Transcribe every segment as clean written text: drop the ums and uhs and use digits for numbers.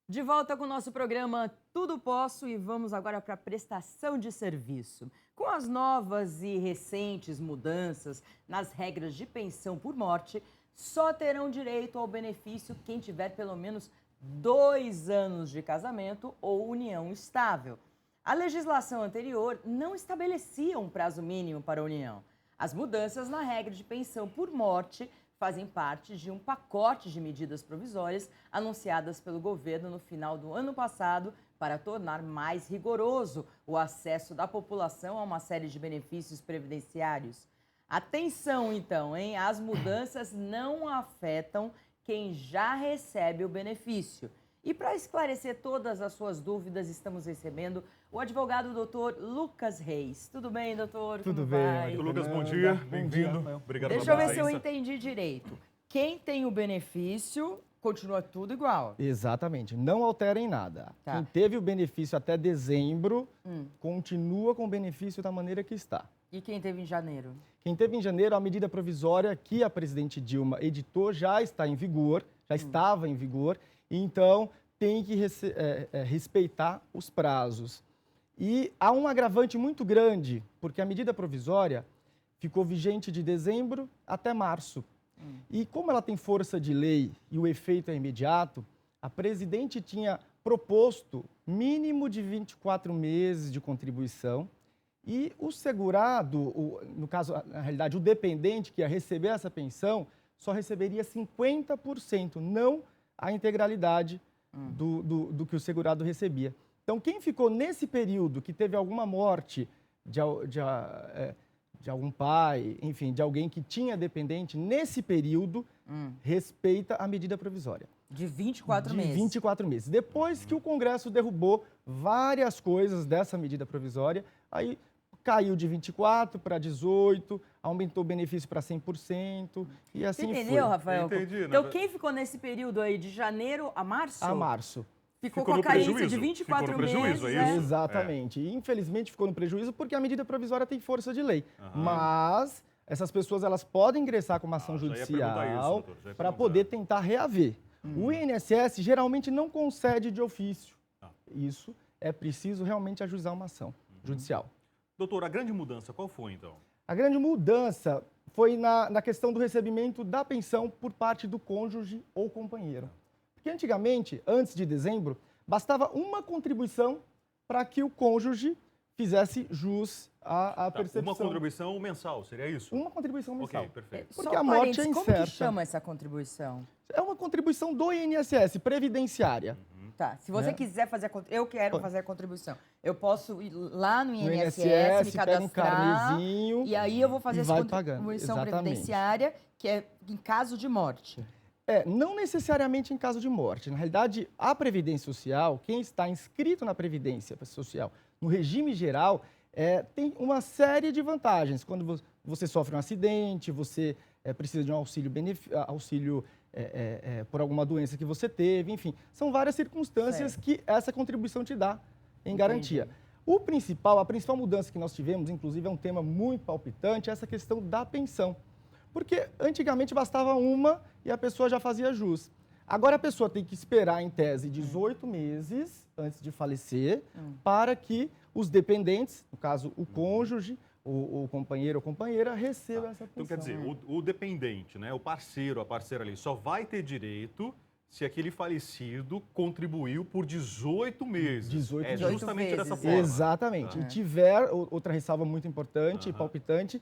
De volta com o nosso programa Tudo Posso e vamos agora para a prestação de serviço. Com as novas e recentes mudanças nas regras de pensão por morte, só terão direito ao benefício quem tiver pelo menos 2 anos de casamento ou união estável. A legislação anterior não estabelecia um prazo mínimo para a união. As mudanças na regra de pensão por morte fazem parte de um pacote de medidas provisórias anunciadas pelo governo no final do ano passado para tornar mais rigoroso o acesso da população a uma série de benefícios previdenciários. Atenção, então, hein? As mudanças não afetam quem já recebe o benefício. E para esclarecer todas as suas dúvidas, estamos recebendo o advogado doutor Lucas Reis. Tudo bem, doutor? Tudo Como bem, vai? Lucas, Bom dia, bem-vindo. Obrigado Deixa pela eu ver se eu presença. entendi direito. Quem tem o benefício, continua tudo igual. Exatamente, não alterem nada. Tá. Quem teve o benefício até dezembro, continua com o benefício da maneira que está. E quem teve em janeiro? Quem teve em janeiro, a medida provisória que a presidente Dilma editou já está em vigor, já estava em vigor, e então tem que respeitar os prazos. E há um agravante muito grande, porque a medida provisória ficou vigente de dezembro até março. E como ela tem força de lei e o efeito é imediato, a presidente tinha proposto mínimo de 24 meses de contribuição e o segurado, no caso, na realidade, o dependente que ia receber essa pensão, só receberia 50%, não a integralidade do que o segurado recebia. Então, quem ficou nesse período, que teve alguma morte de algum pai, enfim, de alguém que tinha dependente, nesse período, respeita a medida provisória. De 24 meses. De 24 meses. Depois que o Congresso derrubou várias coisas dessa medida provisória, aí caiu de 24 para 18, aumentou o benefício para 100% e assim Você foi. entendeu, Rafael? Entendi, Então, né? quem ficou nesse período aí de janeiro a março? A março. Ficou Ficou com a no carência prejuízo. de 24 Ficou no prejuízo, meses. é isso? Exatamente. E, infelizmente ficou no prejuízo porque a medida provisória tem força de lei. Mas essas pessoas elas podem ingressar com uma ação já ia perguntar isso, judicial doutor, já ia para perguntar. poder tentar reaver. O INSS geralmente não concede de ofício. Isso é preciso realmente ajuizar uma ação judicial. Doutor, a grande mudança qual foi, então? A grande mudança foi na questão do recebimento da pensão por parte do cônjuge ou companheiro. Porque antigamente, antes de dezembro, bastava uma contribuição para que o cônjuge fizesse jus à percepção. Uma contribuição mensal, seria isso? Uma contribuição mensal. Ok, perfeito. Porque Só a morte parênteses, é como que incerta. chama essa contribuição? É uma contribuição do INSS, previdenciária. Tá, se você Né? quiser fazer eu quero fazer a contribuição. Eu posso ir lá no No INSS, me pega um cadastrar, carnezinho e aí eu vou fazer e essa vai pagando. contribuição Exatamente. previdenciária, que é em caso de morte. Não necessariamente em caso de morte. Na realidade, a Previdência Social, quem está inscrito na Previdência Social, no regime geral, tem uma série de vantagens. Quando você sofre um acidente, você precisa de um auxílio por alguma doença que você teve, enfim. São várias circunstâncias que essa contribuição te dá em garantia. A principal mudança que nós tivemos, inclusive é um tema muito palpitante, é essa questão da pensão. Porque antigamente bastava uma e a pessoa já fazia jus. Agora a pessoa tem que esperar, em tese, 18 meses antes de falecer, para que os dependentes, no caso o cônjuge, o companheiro ou companheira, recebam essa pensão. Então, quer dizer, o dependente, né, o parceiro, a parceira ali, só vai ter direito se aquele falecido contribuiu por 18 meses. 18 é meses. justamente dessa vezes, forma. Exatamente. E tiver, outra ressalva muito importante e palpitante,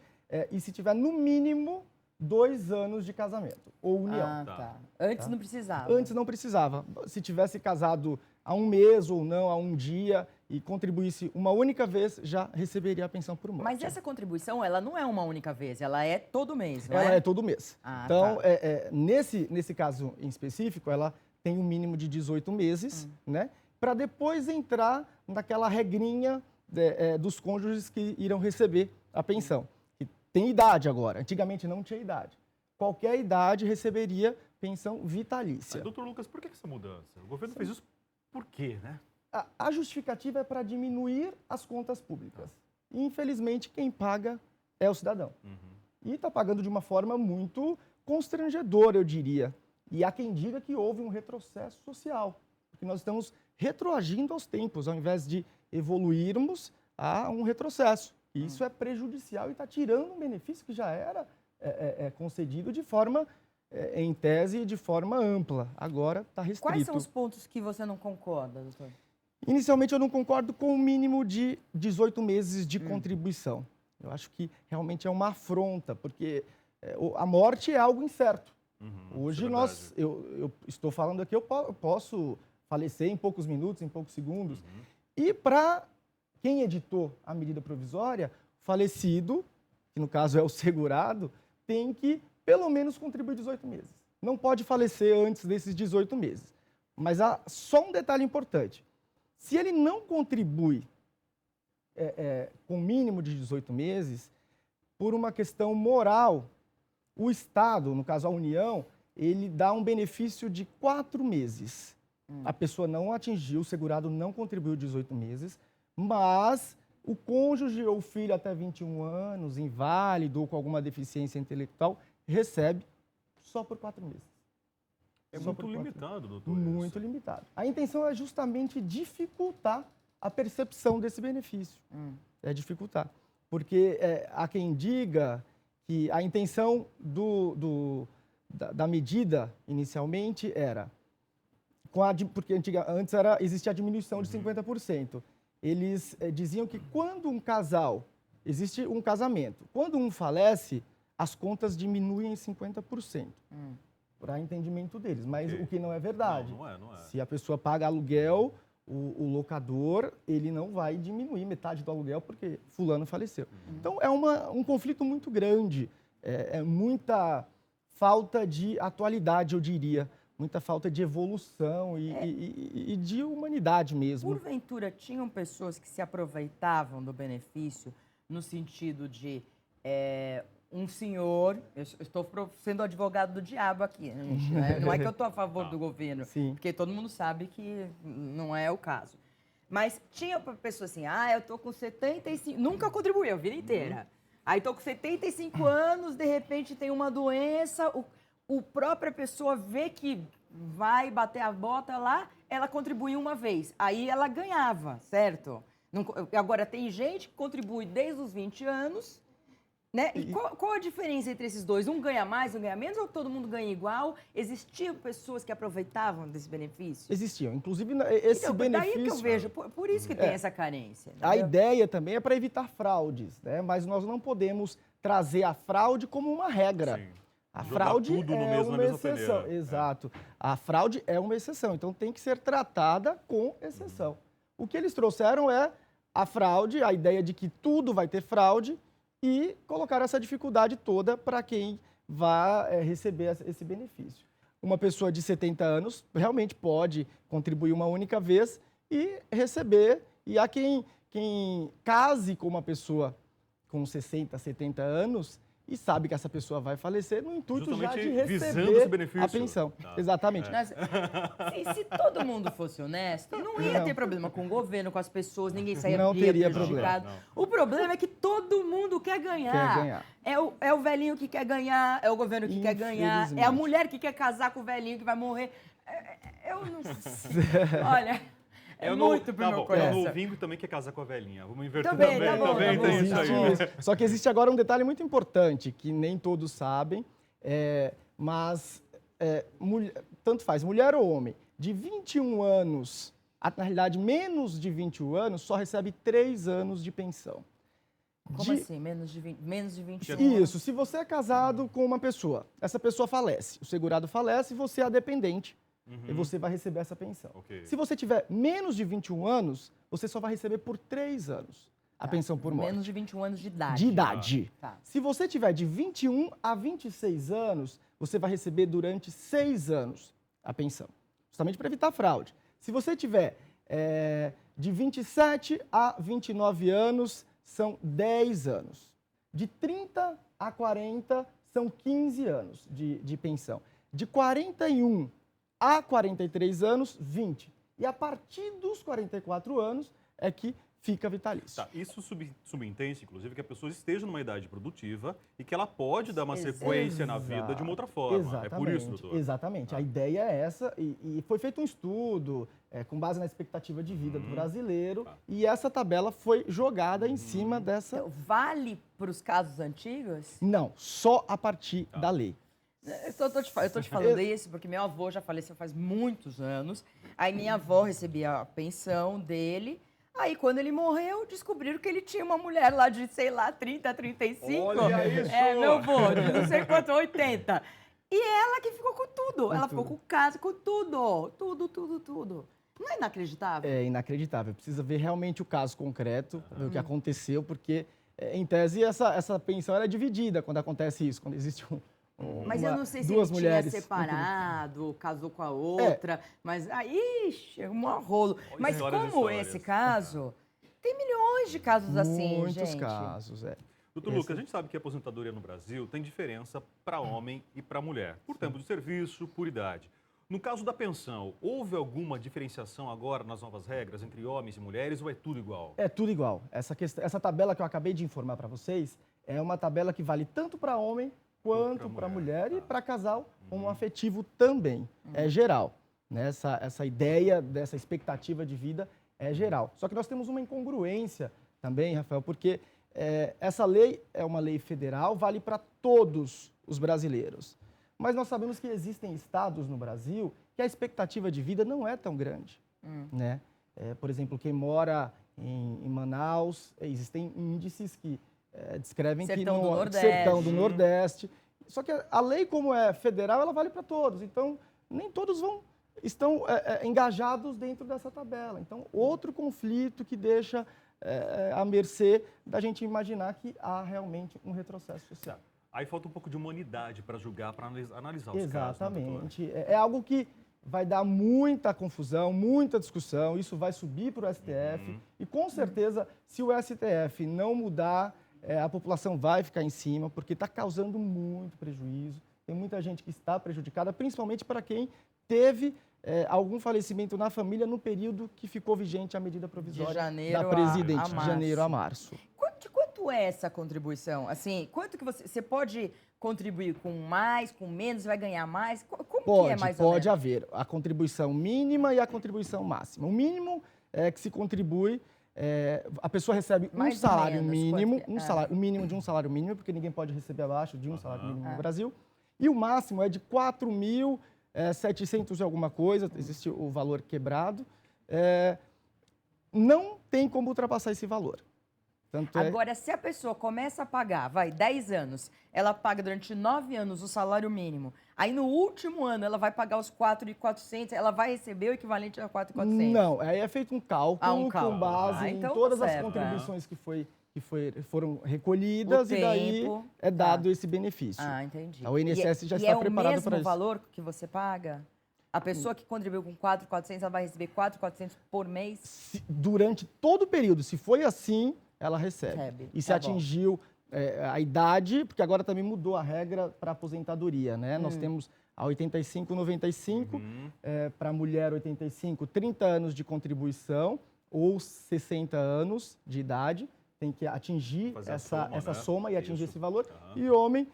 e se tiver no mínimo 2 anos de casamento ou união. Ah, tá. Antes não precisava. Antes não precisava. Se tivesse casado há um mês ou não, há um dia, e contribuísse uma única vez, já receberia a pensão por morte. Mas essa contribuição, ela não é uma única vez, ela é todo mês, não Ela é? é todo mês. Ah, Então, tá. nesse caso em específico, ela tem um mínimo de 18 meses, né? Para depois entrar naquela regrinha dos cônjuges que irão receber a pensão. Que tem idade agora. Antigamente não tinha idade. Qualquer idade receberia pensão vitalícia. Doutor Lucas, por que essa mudança? O governo fez isso por quê, né? A justificativa é para diminuir as contas públicas. E, infelizmente, quem paga é o cidadão. E está pagando de uma forma muito constrangedora, eu diria. E há quem diga que houve um retrocesso social. porque nós estamos retroagindo aos tempos, ao invés de evoluirmos a um retrocesso. E isso é prejudicial e está tirando um benefício que já era concedido de forma, em tese, de forma ampla. Agora está restrito. Quais são os pontos que você não concorda, doutor? Inicialmente, eu não concordo com o mínimo de 18 meses de contribuição. Eu acho que realmente é uma afronta, porque a morte é algo incerto. Hoje eu estou falando aqui, eu posso falecer em poucos minutos, em poucos segundos. E para quem editou a medida provisória, falecido, que no caso é o segurado, tem que pelo menos contribuir 18 meses. Não pode falecer antes desses 18 meses. Mas há só um detalhe importante. Se ele não contribui com mínimo de 18 meses, por uma questão moral, o Estado, no caso a União, ele dá um benefício de 4 meses. A pessoa não atingiu, o segurado não contribuiu 18 meses, mas o cônjuge ou filho até 21 anos, inválido ou com alguma deficiência intelectual, recebe só por 4 meses. É muito limitado, doutor. Muito limitado. A intenção é justamente dificultar a percepção desse benefício. É dificultar. Porque há quem diga que a intenção da medida, inicialmente, era... porque antes existia a diminuição de 50%. Eles diziam que quando um casal... Existe um casamento. Quando um falece, as contas diminuem em 50%. Para entendimento deles. Mas o que não é verdade. Não é. Se a pessoa paga aluguel, o locador, ele não vai diminuir metade do aluguel porque fulano faleceu. Então, é um conflito muito grande. É muita falta de atualidade, eu diria. Muita falta de evolução e de humanidade mesmo. Porventura, tinham pessoas que se aproveitavam do benefício no sentido de um senhor... Eu estou sendo advogado do diabo aqui, né, gente? Não é que eu estou a favor do governo, porque todo mundo sabe que não é o caso. Mas tinha pessoa assim, eu estou com 75... Nunca contribuiu a vida inteira. Aí estou com 75 anos, de repente tem uma doença... O própria pessoa vê que vai bater a bota lá, ela contribuiu uma vez. Aí ela ganhava, certo? Agora, tem gente que contribui desde os 20 anos, né? E qual a diferença entre esses dois? Um ganha mais, um ganha menos, ou todo mundo ganha igual? Existiam pessoas que aproveitavam desse benefício? Existiam. Inclusive, esse benefício... Daí que eu vejo, por isso que tem essa carência. Entendeu? A ideia também é para evitar fraudes, né? Mas nós não podemos trazer a fraude como uma regra. Sim. A fraude tudo no é mesmo, uma na mesma exceção. peneira. Exato. A fraude é uma exceção, então tem que ser tratada com exceção. O que eles trouxeram é a fraude, a ideia de que tudo vai ter fraude e colocar essa dificuldade toda para quem vai receber esse benefício. Uma pessoa de 70 anos realmente pode contribuir uma única vez e receber, e há quem case com uma pessoa com 60, 70 anos e sabe que essa pessoa vai falecer no intuito justamente já de visando esse receber benefício. a pensão. Exatamente. Se todo mundo fosse honesto, não ia ter problema com o governo, com as pessoas, ninguém saía teria prejudicado. problema. O problema é que todo mundo quer ganhar. É o velhinho que quer ganhar, é o governo que quer ganhar, é a mulher que quer casar com o velhinho que vai morrer. Eu não sei. Olha... muito pro meu coração. O novinho também quer casar com a velhinha. Vamos inverter também. Também tem isso aí. Só que existe agora um detalhe muito importante, que nem todos sabem, mas tanto faz, mulher ou homem, de 21 anos, na realidade menos de 21 anos, só recebe 3 anos de pensão. Como assim? Menos de 21 anos? Isso, se você é casado com uma pessoa, essa pessoa falece, o segurado falece e você é a dependente. E você vai receber essa pensão. Se você tiver menos de 21 anos, você só vai receber por 3 anos a pensão por morte. Menos de 21 anos de idade. De idade. Tá. Se você tiver de 21 a 26 anos, você vai receber durante 6 anos a pensão. Justamente para evitar fraude. Se você tiver de 27 a 29 anos, são 10 anos. De 30 a 40, são 15 anos de pensão. De 41 a 43 anos, 20. E a partir dos 44 anos é que fica vitalício. Tá, isso subentende, inclusive, que a pessoa esteja numa idade produtiva e que ela pode dar uma sequência na vida de uma outra forma. Exatamente, é por isso, doutor? Exatamente. A ideia é essa e foi feito um estudo com base na expectativa de vida do brasileiro e essa tabela foi jogada em cima dessa... Então, vale para os casos antigos? Não, só a partir da lei. Eu tô te falando isso porque meu avô já faleceu faz muitos anos. Aí minha avó recebia a pensão dele. Aí, quando ele morreu, descobriram que ele tinha uma mulher lá de, sei lá, 30, 35. Olha isso! Meu avô, de não sei quanto, 80. E ela que ficou com tudo. Ela ficou com casa, com tudo. Tudo. Não é inacreditável? É inacreditável. Precisa ver realmente o caso concreto, ver o que aconteceu, porque, em tese, essa pensão era dividida quando acontece isso, quando existe Mas eu não sei se duas ele mulheres tinha separado, casou com a outra, mas aí é um rolo. Mas como esse caso, tem milhões de casos assim, Muitos gente. casos, Doutor Lucas, a gente sabe que a aposentadoria no Brasil tem diferença para homem e para mulher, por tempo de serviço, por idade. No caso da pensão, houve alguma diferenciação agora nas novas regras entre homens e mulheres ou é tudo igual? É tudo igual. Essa tabela que eu acabei de informar para vocês é uma tabela que vale tanto para homem quanto para mulher e para casal homoafetivo também. É geral. Né? Essa ideia dessa expectativa de vida é geral. Só que nós temos uma incongruência também, Rafael, porque essa lei é uma lei federal, vale para todos os brasileiros. Mas nós sabemos que existem estados no Brasil que a expectativa de vida não é tão grande. Né? Por exemplo, quem mora em Manaus, existem índices que descrevem Sertão que do no Nordeste. sertão do Nordeste. Só que a lei, como é federal, ela vale para todos. Então, nem todos estão engajados dentro dessa tabela. Então, outro conflito que deixa à mercê da gente imaginar que há realmente um retrocesso social. Aí falta um pouco de humanidade para julgar, para analisar os casos. Exatamente. É algo que vai dar muita confusão, muita discussão. Isso vai subir para o STF. E, com certeza, se o STF não mudar, a população vai ficar em cima, porque está causando muito prejuízo. Tem muita gente que está prejudicada, principalmente para quem teve algum falecimento na família no período que ficou vigente a medida provisória da presidente, de janeiro a março. De quanto é essa contribuição? Assim, quanto que você pode contribuir com mais, com menos, vai ganhar mais? Como que é mais ou menos? Pode haver a contribuição mínima e a contribuição máxima. O mínimo é que se contribui... a pessoa recebe Mais um salário ou menos, mínimo, quanto o mínimo de um salário mínimo, porque ninguém pode receber abaixo de um salário mínimo no Brasil. E o máximo é de 4.700 e alguma coisa, existe o valor quebrado. Não tem como ultrapassar esse valor. Agora, se a pessoa começa a pagar, 10 anos, ela paga durante 9 anos o salário mínimo, aí no último ano ela vai pagar os 4.400, ela vai receber o equivalente a 4.400? Não, aí é feito um cálculo com base em então todas tá as certo, contribuições que foram recolhidas e daí é dado esse benefício. Entendi. O INSS já está preparado para é o mesmo isso. valor que você paga? A pessoa que contribuiu com 4.400, ela vai receber 4.400 por mês? Durante todo o período, se foi assim, ela recebe. E se atingiu a idade, porque agora também mudou a regra para aposentadoria, né? Nós temos a 85, 95, para mulher 85, 30 anos de contribuição ou 60 anos de idade, tem que atingir essa soma e atingir esse valor. E homem,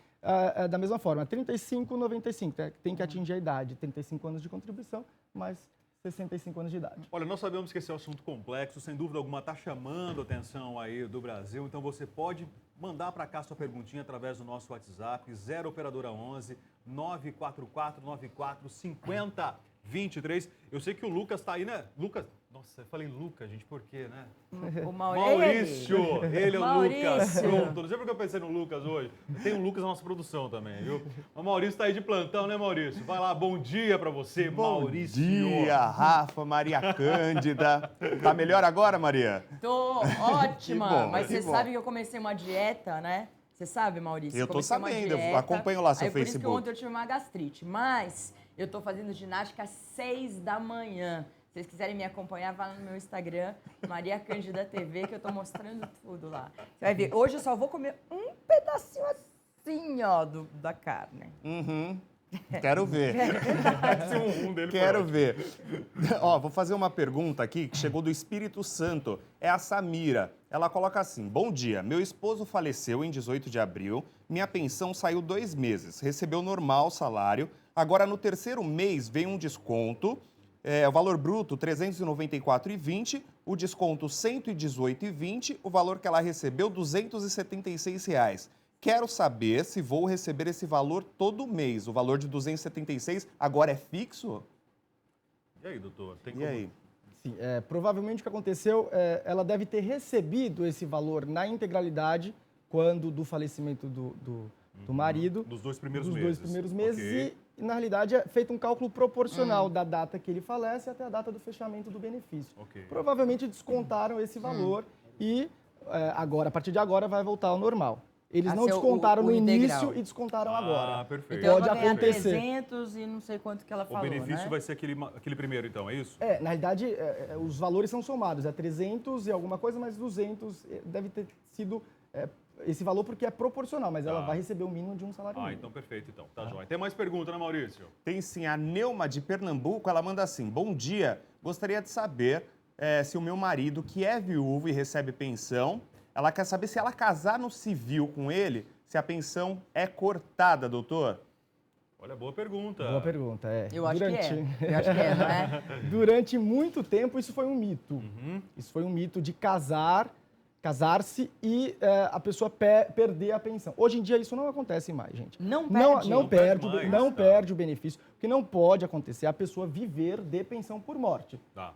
da mesma forma, 35, 95, tem que atingir a idade, 35 anos de contribuição, mais 65 anos de idade. Olha, nós sabemos que esse é um assunto complexo, sem dúvida alguma está chamando a atenção aí do Brasil, então você pode mandar para cá sua perguntinha através do nosso WhatsApp, 0 Operadora 11 944 94 50 23. Eu sei que o Lucas está aí, né? Lucas, nossa, eu falei Lucas, gente, por quê, né? O Maurício, ele é o Maurício. Lucas. Pronto, não sei porque eu pensei no Lucas hoje. Tem um Lucas na nossa produção também, viu? O Maurício está aí de plantão, né, Maurício? Vai lá, bom dia para você, Maurício. Bom dia, Rafa, Maria Cândida. Tá melhor agora, Maria? Tô ótima, Que bom, mas que você bom. sabe que eu comecei uma dieta, né? Você sabe, Maurício? Eu tô comecei uma sabendo, eu dieta, acompanho lá seu aí por isso que Facebook. ontem eu tive uma gastrite, mas eu tô fazendo ginástica às 6 da manhã. Se vocês quiserem me acompanhar, vá no meu Instagram, Maria Cândida TV, que eu tô mostrando tudo lá. Você vai ver, hoje eu só vou comer um pedacinho assim, ó, da carne. Quero ver. Dele Quero ver. Ó, vou fazer uma pergunta aqui que chegou do Espírito Santo. É a Samira. Ela coloca assim: bom dia, meu esposo faleceu em 18 de abril, minha pensão saiu 2 meses, recebeu normal o salário, agora no terceiro mês veio um desconto, o valor bruto R$ 394,20, o desconto R$ 118,20, o valor que ela recebeu R$ 276 reais. Quero saber se vou receber esse valor todo mês. O valor de 276 agora é fixo? E aí, doutor? Tem E aí? Sim, provavelmente o que aconteceu, ela deve ter recebido esse valor na integralidade quando do falecimento do marido. Dos 2 primeiros dos meses. 2 primeiros meses. Ok. E, na realidade, é feito um cálculo proporcional da data que ele falece até a data do fechamento do benefício. Ok. Provavelmente descontaram esse valor e agora, a partir de agora, vai voltar ao normal. Eles A não ser descontaram o no integral. início e descontaram agora. Perfeito. Então Pode ela vai ganhar acontecer. 300 e não sei quanto que ela O falou, benefício né? vai ser aquele primeiro, então, é isso? Na realidade, os valores são somados. É 300 e alguma coisa, mas 200 deve ter sido esse valor porque é proporcional, mas ela vai receber o mínimo de um salário mínimo. Então perfeito, então. Tá joia. Tem mais pergunta, né, Maurício? Tem sim, a Neuma de Pernambuco, ela manda assim: bom dia, gostaria de saber se o meu marido, que é viúvo e recebe pensão, ela quer saber se ela casar no civil com ele, se a pensão é cortada, doutor? Olha, boa pergunta. Boa pergunta, Eu acho que é. Eu acho que é, não é? Durante muito tempo, isso foi um mito. Isso foi um mito de casar-se e a pessoa perder a pensão. Hoje em dia, isso não acontece mais, gente. Não perde? Não perde, mais, não tá. perde o benefício. O que não pode acontecer é a pessoa viver de pensão por morte. Tá.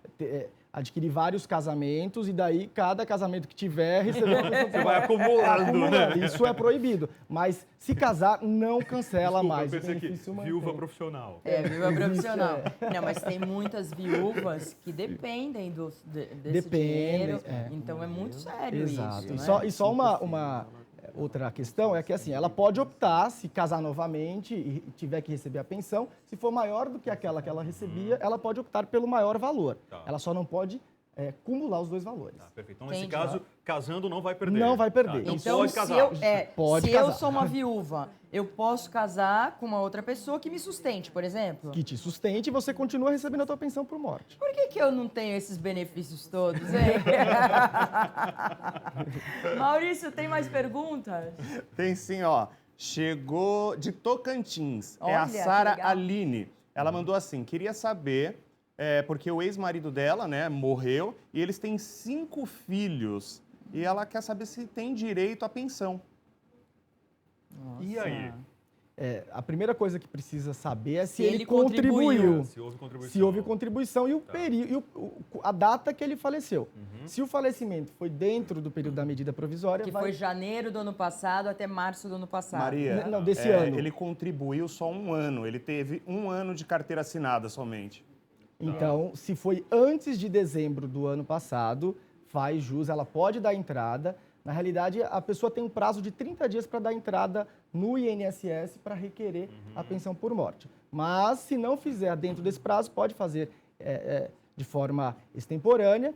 Adquirir vários casamentos e daí cada casamento que tiver receber uma pensão por Você vai morte. acumulando, né? Isso é proibido. Mas se casar, não cancela Desculpa, mais. eu O pensei que benefício viúva mantém. profissional. Viúva profissional. Não, mas tem muitas viúvas que dependem desse dinheiro. Então é muito sério Exato. isso, né? E só uma outra questão é que assim, ela pode optar, se casar novamente e tiver que receber a pensão, se for maior do que aquela que ela recebia, ela pode optar pelo maior valor. Tá. Ela só não pode cumular os dois valores. Tá, perfeito. Então, nesse Entendi. caso, casando não vai perder. Não vai perder. Então, Então, pode se, casar. Pode se casar. eu sou uma viúva, eu posso casar com uma outra pessoa que me sustente, por exemplo? Que te sustente e você continua recebendo a tua pensão por morte. Por que eu não tenho esses benefícios todos, hein? Maurício, tem mais perguntas? Tem sim, ó. Chegou de Tocantins. É Olha, a que Sara legal. Aline. Ela mandou assim: queria saber, porque o ex-marido dela, né, morreu e eles têm 5 filhos. E ela quer saber se tem direito à pensão. E aí? A primeira coisa que precisa saber é se, Se ele ele contribuiu. Se houve contribuição. Se houve contribuição e a data que ele faleceu. Se o falecimento foi dentro do período da medida provisória, Que vai... foi janeiro do ano passado até março do ano passado. Maria, Não, desse ano. ele contribuiu só 1 ano. Ele teve 1 ano de carteira assinada somente. Então, se foi antes de dezembro do ano passado, faz jus, ela pode dar entrada. Na realidade, a pessoa tem um prazo de 30 dias para dar entrada no INSS para requerer a pensão por morte. Mas, se não fizer dentro desse prazo, pode fazer de forma extemporânea,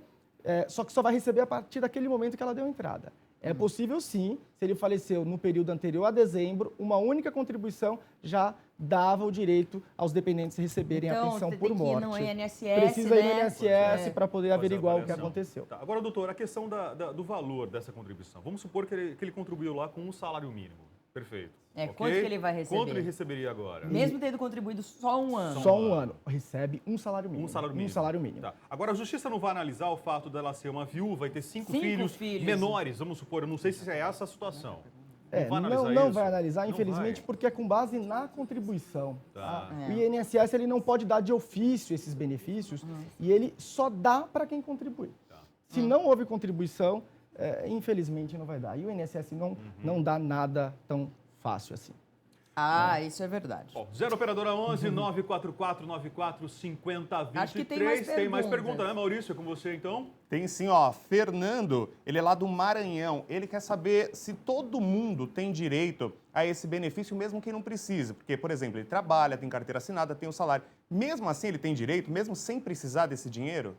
só que só vai receber a partir daquele momento que ela deu entrada. É possível, sim, se ele faleceu no período anterior a dezembro, uma única contribuição já dava o direito aos dependentes receberem a pensão por morte. Então, tem que ir no INSS, Precisa ir no né? INSS para poder Fazer a averiguar o que avaliação. aconteceu. Tá. Agora, doutor, a questão do valor dessa contribuição. Vamos supor que ele contribuiu lá com um salário mínimo. Perfeito. Ok? Quanto que ele vai receber? Quanto ele receberia agora? Mesmo tendo contribuído só um ano. Só um ano. Recebe um salário mínimo. Um salário mínimo. Um salário mínimo. Tá. Agora, a justiça não vai analisar o fato dela ser uma viúva e ter 5 Cinco filhos filhos. menores, vamos supor. Eu não sei se é essa a situação. Não vai analisar, Não infelizmente, vai. porque é com base na contribuição. Tá. O INSS ele não pode dar de ofício esses benefícios e ele só dá para quem contribui. Se não houve contribuição, infelizmente não vai dar. E o INSS não dá nada tão fácil assim. Isso é verdade. Bom, 0 operadora 11 944 94 50 23. Acho que tem mais Tem mais perguntas. pergunta, né, Maurício? É com você, então? Tem sim, ó. Fernando, ele é lá do Maranhão. Ele quer saber se todo mundo tem direito a esse benefício, mesmo quem não precisa. Porque, por exemplo, ele trabalha, tem carteira assinada, tem um salário. Mesmo assim, ele tem direito, mesmo sem precisar desse dinheiro?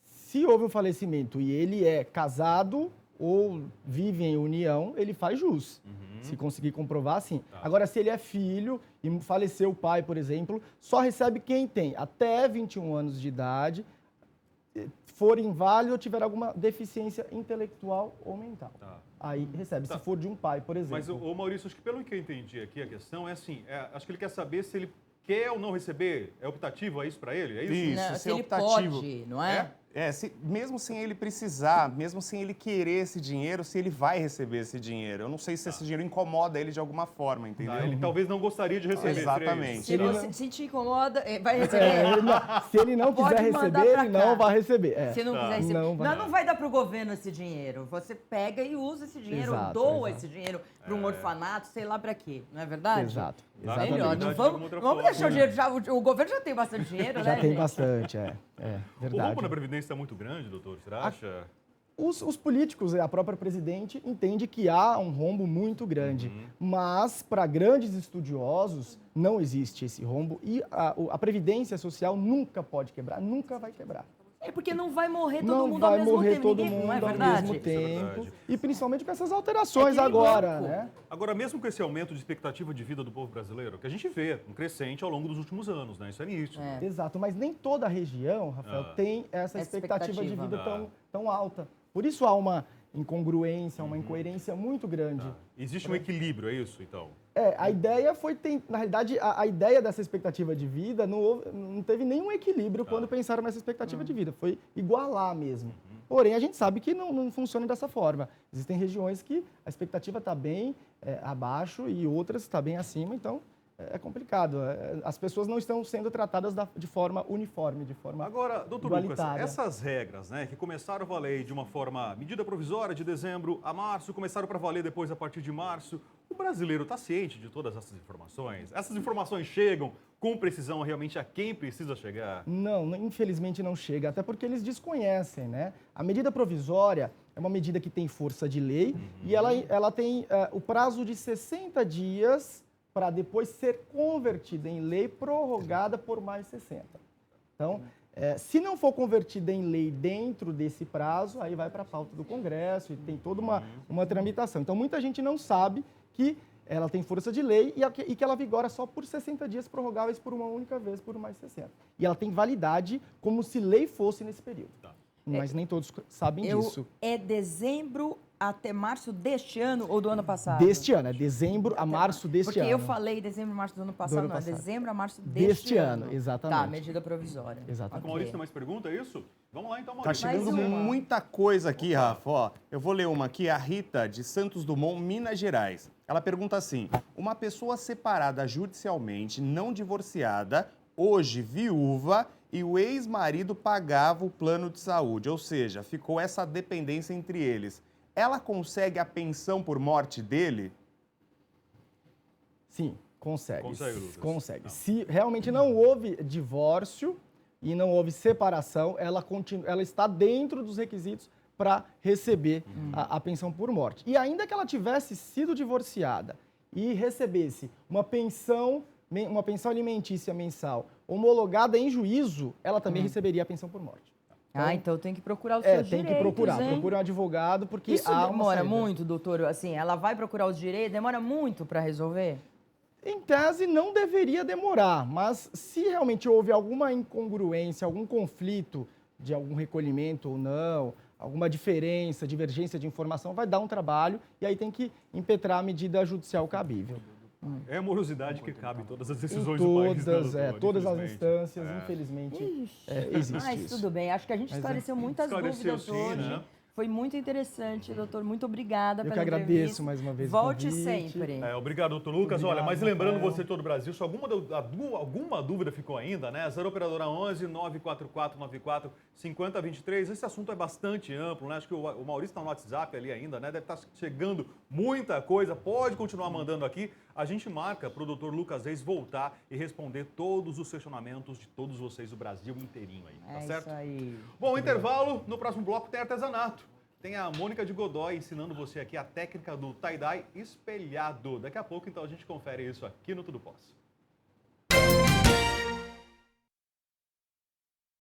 Se houve um falecimento e ele é casado ou vive em união, ele faz jus. Se conseguir comprovar, sim. Agora, se ele é filho e faleceu o pai, por exemplo, só recebe quem tem até 21 anos de idade, for inválido ou tiver alguma deficiência intelectual ou mental. Aí recebe, se for de um pai, por exemplo. Mas, ô Maurício, acho que pelo que eu entendi aqui, a questão é assim, acho que ele quer saber se ele quer ou não receber. É optativo, é isso para ele? É isso? Isso, Não, se ele optativo. pode, não é? Mesmo sem ele precisar, mesmo sem ele querer esse dinheiro, se ele vai receber esse dinheiro. Eu não sei se esse dinheiro incomoda ele de alguma forma, entendeu? Ele talvez não gostaria de receber. Exatamente. seria isso. Se te incomoda, vai receber. Se ele não Pode quiser mandar receber, pra ele cá. não vai receber. Se não quiser receber. Não Não vai dar para o governo esse dinheiro. Você pega e usa esse dinheiro, Exato, doa exato. esse dinheiro para um orfanato, sei lá para quê. Não é verdade? Exato. Dá Exatamente. Melhor. continuidade Não de vamos, alguma outra vamos forma. deixar o dinheiro. O governo já tem bastante dinheiro, Já né, tem gente? bastante, O verdade. rombo na Previdência está muito grande, doutor, você acha? Os políticos, a própria presidente, entende que há um rombo muito grande. Mas, para grandes estudiosos, não existe esse rombo. E a Previdência Social nunca pode quebrar, nunca vai quebrar. É porque não vai morrer todo Não mundo ao vai mesmo morrer tempo. todo Ninguém- mundo não é ao verdade? mesmo Isso é tempo. verdade. E principalmente com essas alterações É que nem agora, banco. né? Agora, mesmo com esse aumento de expectativa de vida do povo brasileiro, que a gente vê um crescente ao longo dos últimos anos, né? Isso é nítido. Exato, mas nem toda a região, Rafael, tem essa expectativa de vida tão alta. Por isso há uma incongruência, uma incoerência muito grande. Existe um equilíbrio, é isso, então? A ideia foi, na realidade, a ideia dessa expectativa de vida não teve nenhum equilíbrio quando pensaram nessa expectativa de vida, foi igualar mesmo. Porém, a gente sabe que não funciona dessa forma. Existem regiões que a expectativa está bem abaixo e outras está bem acima, então é complicado. As pessoas não estão sendo tratadas de forma uniforme, de forma Agora, doutor Lucas, igualitária. essas regras, né, que começaram a valer de uma forma medida provisória de dezembro a março, começaram para valer depois a partir de março, o brasileiro está ciente de todas essas informações? Essas informações chegam com precisão realmente a quem precisa chegar? Não, infelizmente não chega, até porque eles desconhecem, né? A medida provisória é uma medida que tem força de lei e ela tem o prazo de 60 dias para depois ser convertida em lei prorrogada por mais 60. Então, se não for convertida em lei dentro desse prazo, aí vai para a pauta do Congresso e tem toda uma tramitação. Então, muita gente não sabe que ela tem força de lei e que ela vigora só por 60 dias prorrogáveis por uma única vez por mais 60. E ela tem validade como se lei fosse nesse período. Mas nem todos sabem disso. É dezembro até março deste ano ou do ano passado? Deste ano, é dezembro a março deste ano. Porque eu falei dezembro, março do ano passado, não, é dezembro a março deste ano. Exatamente. Tá, medida provisória. Exatamente. O Maurício tem mais pergunta, é isso? Vamos lá então, Tá Maurício. chegando Mais uma. muita coisa aqui, Rafa. Ó, eu vou ler uma aqui, a Rita, de Santos Dumont, Minas Gerais. Ela pergunta assim: uma pessoa separada judicialmente, não divorciada, hoje viúva, e o ex-marido pagava o plano de saúde, ou seja, ficou essa dependência entre eles. Ela consegue a pensão por morte dele? Sim, consegue. Consegue, Lucas? Consegue. Se realmente não houve divórcio e não houve separação, ela está dentro dos requisitos para receber a pensão por morte. E ainda que ela tivesse sido divorciada e recebesse uma pensão alimentícia mensal homologada em juízo, ela também receberia a pensão por morte. Então tem que procurar os seus Tem direitos, que procurar. hein? Procure um advogado, porque Isso há uma demora saída. muito, doutor? Assim, ela vai procurar os direitos, demora muito para resolver? Em tese, não deveria demorar, mas se realmente houve alguma incongruência, algum conflito de algum recolhimento ou não, alguma diferença, divergência de informação, vai dar um trabalho e aí tem que impetrar a medida judicial cabível. É a morosidade que cabe em todas as decisões Em do país, né, todas, doutor? todas as Infelizmente. instâncias, infelizmente, existe Mas isso. tudo bem, acho que a gente esclareceu muitas Esclareceu, dúvidas sim, hoje. né? Foi muito interessante, doutor. Muito obrigada Eu pela que agradeço entrevista. mais uma vez o Volte convite. sempre. Obrigado, doutor Lucas. Obrigado, Olha, mas lembrando Rafael. você de todo o Brasil, se alguma dúvida ficou ainda, né? 0 Operadora 11 944 94 5023. Esse assunto é bastante amplo, né? Acho que o Maurício está no WhatsApp ali ainda, né? Deve estar chegando muita coisa. Pode continuar mandando aqui. A gente marca para o doutor Lucas Reis voltar e responder todos os questionamentos de todos vocês do Brasil inteirinho aí, tá certo? Isso aí. Bom, intervalo. No próximo bloco tem artesanato. Tem a Mônica de Godoy ensinando você aqui a técnica do tie-dye espelhado. Daqui a pouco, então, a gente confere isso aqui no Tudo Posso.